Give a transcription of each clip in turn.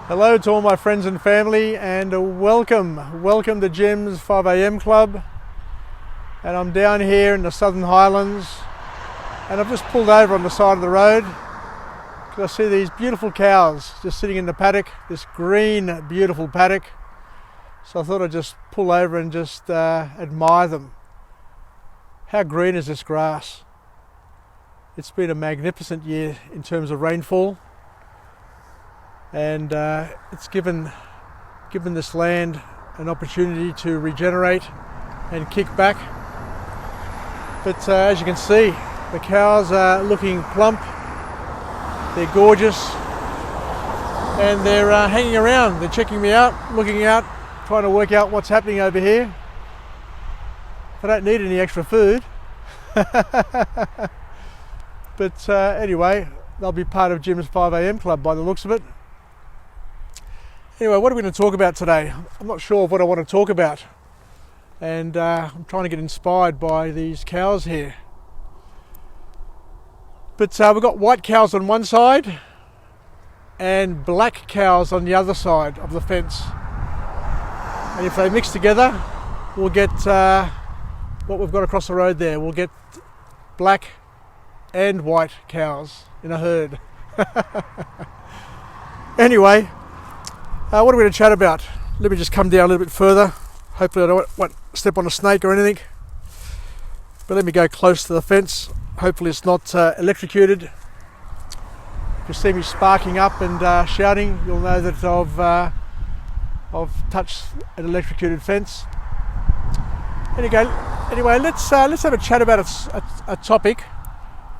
Hello to all my friends and family, and welcome to Jim's 5am Club. And I'm down here in the Southern Highlands, and I've just pulled over on the side of the road because I see these beautiful cows just sitting in the paddock, this green beautiful paddock. So I thought I'd just pull over and just admire them. How green is this grass? It's been a magnificent year in terms of rainfall, and it's given this land an opportunity to regenerate and kick back. But as you can see, the cows are looking plump, they're gorgeous, and they're hanging around. They're checking me out, looking out, trying to work out what's happening over here. I don't need any extra food. But anyway, they'll be part of Jim's 5am Club by the looks of it. Anyway, what are we going to talk about today? I'm not sure of what I want to talk about, and I'm trying to get inspired by these cows here. But we've got white cows on one side and black cows on the other side of the fence. And if they mix together, we'll get what we've got across the road there. We'll get black and white cows in a herd. Anyway, what are we going to chat about? Let me just come down a little bit further. Hopefully I don't step on a snake or anything. But let me go close to the fence. Hopefully it's not electrocuted. If you see me sparking up and shouting, you'll know that I've touched an electrocuted fence. Anyway, let's have a chat about a topic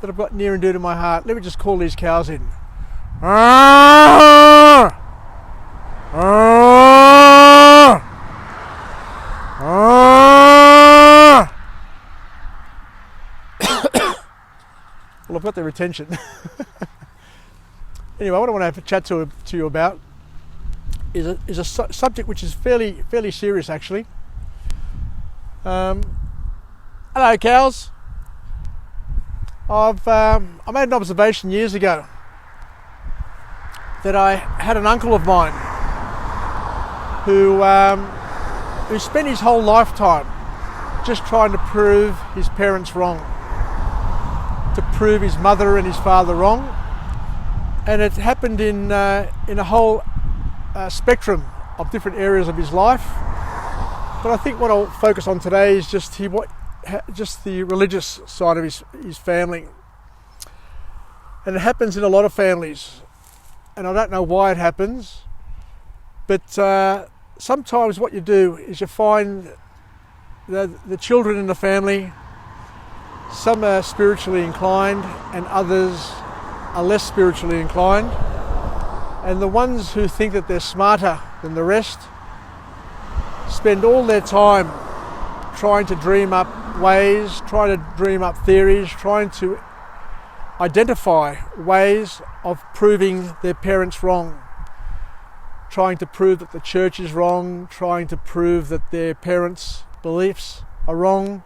that I've got near and dear to my heart. Let me just call these cows in. Well, I've got their attention. Anyway, what I want to have a chat to you about is a subject which is fairly serious, actually. Hello, cows. I made an observation years ago that I had an uncle of mine who spent his whole lifetime just trying to prove his parents wrong, to prove his mother and his father wrong, and it happened in a whole spectrum of different areas of his life. But I think what I'll focus on today is just the religious side of his family. And it happens in a lot of families, and I don't know why it happens, but sometimes what you do is you find the children in the family, some are spiritually inclined and others are less spiritually inclined, and the ones who think that they're smarter than the rest spend all their time trying to dream up ways, trying to dream up theories, trying to identify ways of proving their parents wrong, trying to prove that the church is wrong, trying to prove that their parents' beliefs are wrong,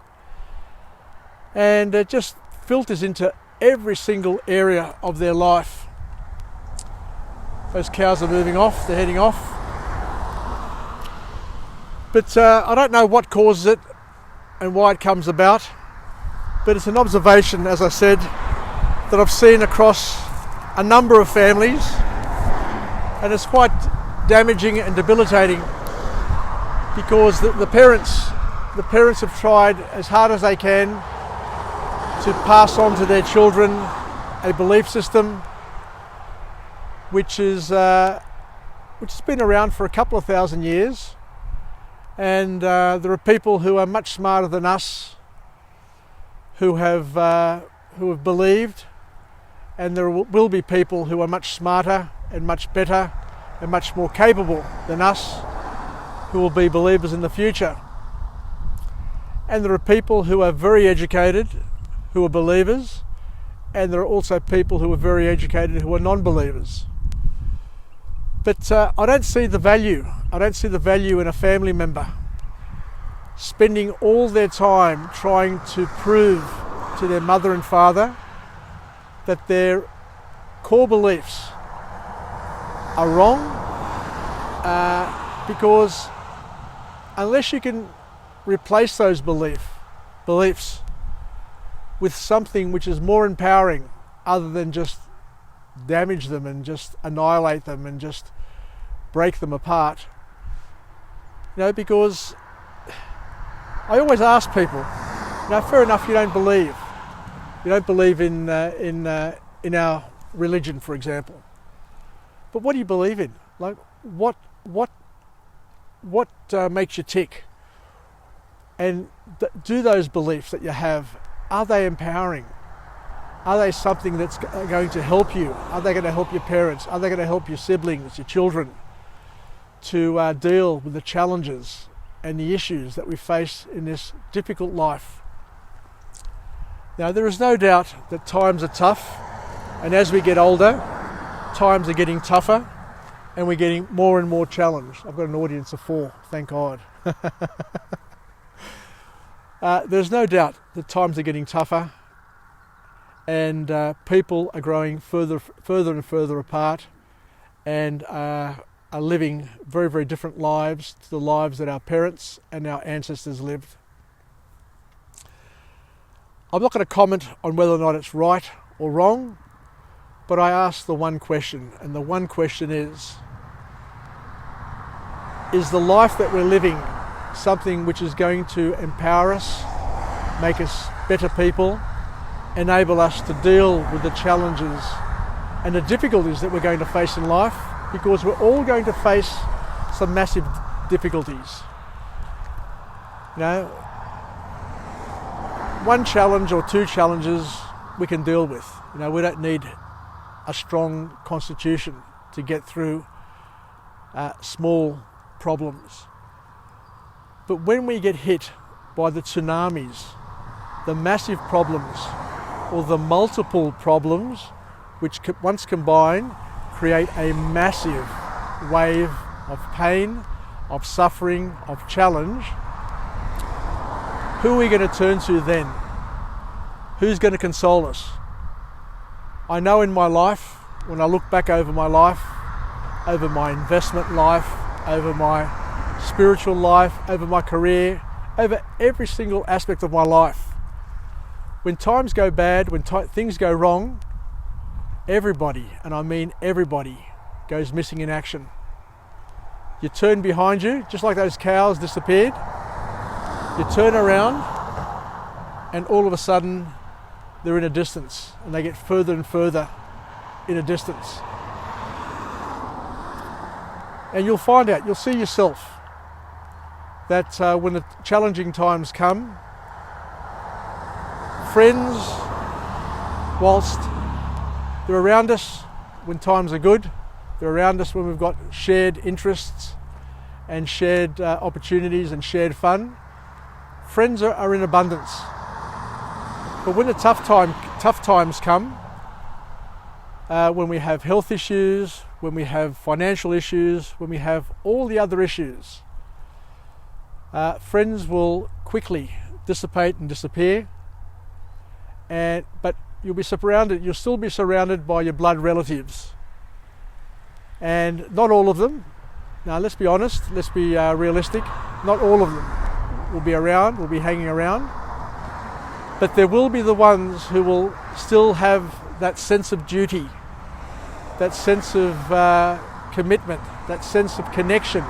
and it just filters into every single area of their life. Those cows are moving off, they're heading off. But I don't know what causes it and why it comes about, but it's an observation, as I said, that I've seen across a number of families, and it's quite damaging and debilitating because the parents have tried as hard as they can to pass on to their children a belief system which has been around for a couple of thousand years. And there are people who are much smarter than us who have believed, and there will be people who are much smarter and much better and much more capable than us who will be believers in the future. And there are people who are very educated who are believers, and there are also people who are very educated who are non-believers. But I don't see the value in a family member spending all their time trying to prove to their mother and father that their core beliefs are wrong because unless you can replace those beliefs with something which is more empowering, other than just damage them and just annihilate them and just break them apart. Because I always ask people, fair enough, you don't believe in our religion, for example, but what do you believe in? Like, what makes you tick? And do those beliefs that you have, are they empowering? Are they something that's going to help you? Are they going to help your parents? Are they going to help your siblings, your children, to deal with the challenges and the issues that we face in this difficult life? Now, there is no doubt that times are tough, and as we get older, times are getting tougher, and we're getting more and more challenged. I've got an audience of 4, thank God. There's no doubt that times are getting tougher, and people are growing further and further apart, and are living very, very different lives to the lives that our parents and our ancestors lived. I'm not going to comment on whether or not it's right or wrong, but I ask the one question, and the one question is the life that we're living something which is going to empower us, make us better people, enable us to deal with the challenges and the difficulties that we're going to face in life, because we're all going to face some massive difficulties. One challenge or 2 challenges we can deal with. We don't need a strong constitution to get through small problems. But when we get hit by the tsunamis, the massive problems, or the multiple problems, which once combined create a massive wave of pain, of suffering, of challenge, who are we going to turn to then? Who's going to console us? I know in my life, when I look back over my life, over my investment life, over my spiritual life, over my career, over every single aspect of my life, when times go bad, when things go wrong, everybody, and I mean everybody, goes missing in action. You turn behind you, just like those cows disappeared. You turn around, and all of a sudden, they're in a distance, and they get further and further in a distance. And you'll find out, you'll see yourself, that when the challenging times come, friends, whilst they're around us when times are good, they're around us when we've got shared interests and shared opportunities and shared fun, friends are in abundance. But when the tough times come, when we have health issues, when we have financial issues, when we have all the other issues, friends will quickly dissipate and disappear. But you'll still be surrounded by your blood relatives. And not all of them, now let's be honest, let's be realistic, not all of them will be around, will be hanging around. But there will be the ones who will still have that sense of duty, that sense of commitment, that sense of connection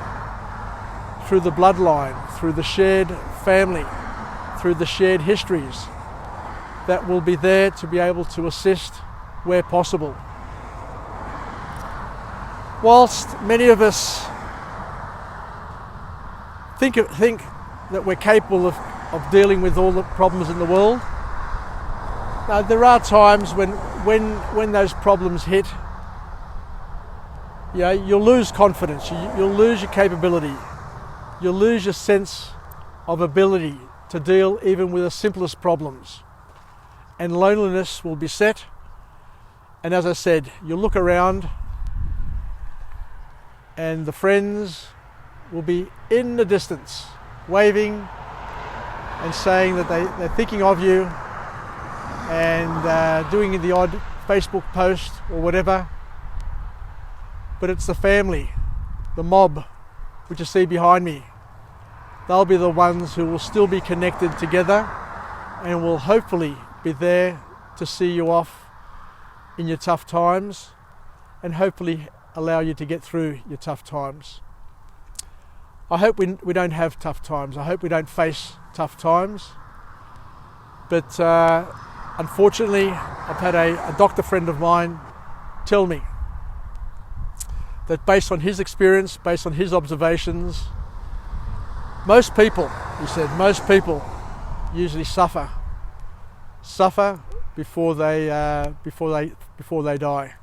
through the bloodline, through the shared family, through the shared histories, that will be there to be able to assist where possible. Whilst many of us think that we're capable of dealing with all the problems in the world, there are times when those problems hit, you'll lose confidence, you'll lose your capability, you'll lose your sense of ability to deal even with the simplest problems. And loneliness will beset. And as I said, you'll look around and the friends will be in the distance, waving and saying that they're thinking of you and doing the odd Facebook post or whatever. But it's the family the mob, which you see behind me, they'll be the ones who will still be connected together and will hopefully be there to see you off in your tough times and hopefully allow you to get through your tough times. I hope we don't have tough times. I hope we don't face tough times. But unfortunately, I've had a doctor friend of mine tell me that based on his experience, based on his observations, most people, he said, most people usually suffer before they die.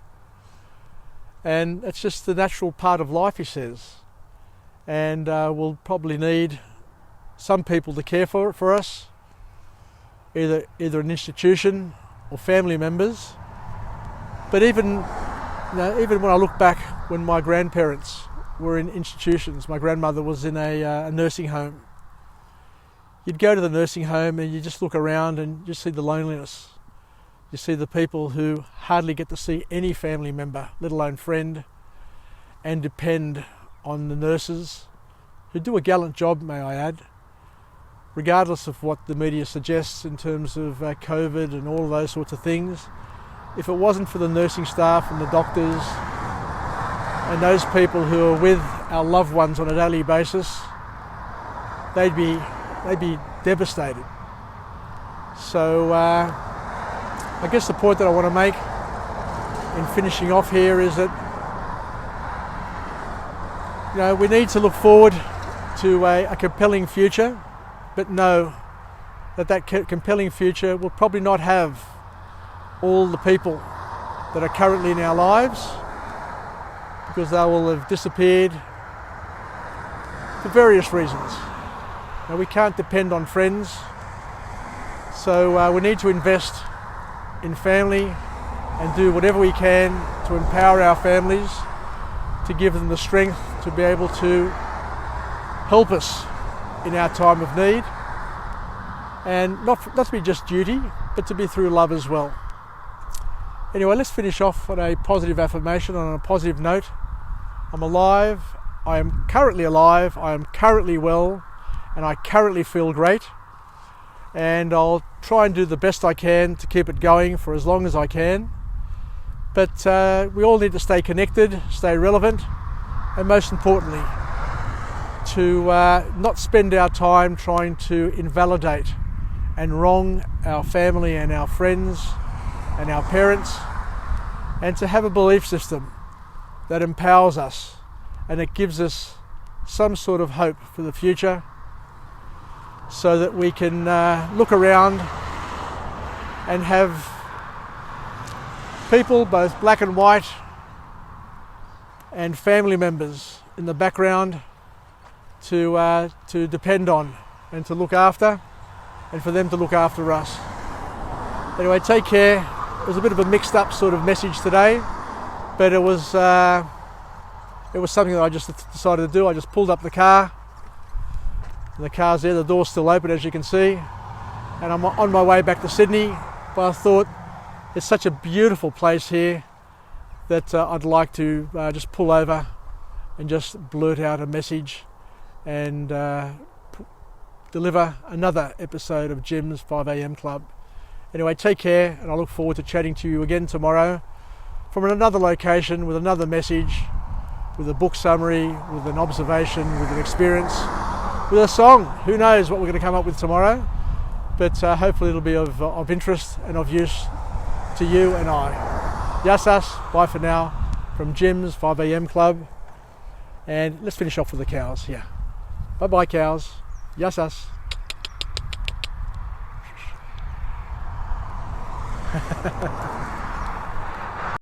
And it's just the natural part of life, he says. And we'll probably need some people to care for us, either an institution or family members. But even when I look back when my grandparents were in institutions, my grandmother was in a nursing home. You'd go to the nursing home and you just look around and you see the loneliness. You see the people who hardly get to see any family member, let alone friend, and depend on the nurses, who do a gallant job, may I add, regardless of what the media suggests in terms of COVID and all of those sorts of things. If it wasn't for the nursing staff and the doctors and those people who are with our loved ones on a daily basis, they'd be devastated. So I guess the point that I want to make in finishing off here is that we need to look forward to a compelling future, but know that compelling future will probably not have all the people that are currently in our lives, because they will have disappeared for various reasons. Now, we can't depend on friends, so we need to invest in family and do whatever we can to empower our families, to give them the strength to be able to help us in our time of need, and not to be just duty, but to be through love as well. Anyway, let's finish off on a positive affirmation, on a positive note. I'm alive, I am currently alive, I am currently well, and I currently feel great. And I'll try and do the best I can to keep it going for as long as I can. But we all need to stay connected, stay relevant, and most importantly, to not spend our time trying to invalidate and wrong our family and our friends and our parents, and to have a belief system that empowers us and it gives us some sort of hope for the future, so that we can look around and have people, both black and white, and family members in the background to depend on and to look after, and for them to look after us. Anyway, take care. It was a bit of a mixed up sort of message today, but it was something that I just decided to do. I just pulled up the car. And the car's there, the door's still open, as you can see, and I'm on my way back to Sydney. But I thought it's such a beautiful place here that I'd like to just pull over and just blurt out a message and deliver another episode of Jim's 5am Club. Anyway, take care, and I look forward to chatting to you again tomorrow from another location with another message, with a book summary, with an observation, with an experience, with a song. Who knows what we're going to come up with tomorrow, but hopefully it'll be of interest and of use to you and I. Yasas, bye for now from Jim's 5am Club, and let's finish off with the cows here. Bye bye cows. Yasas.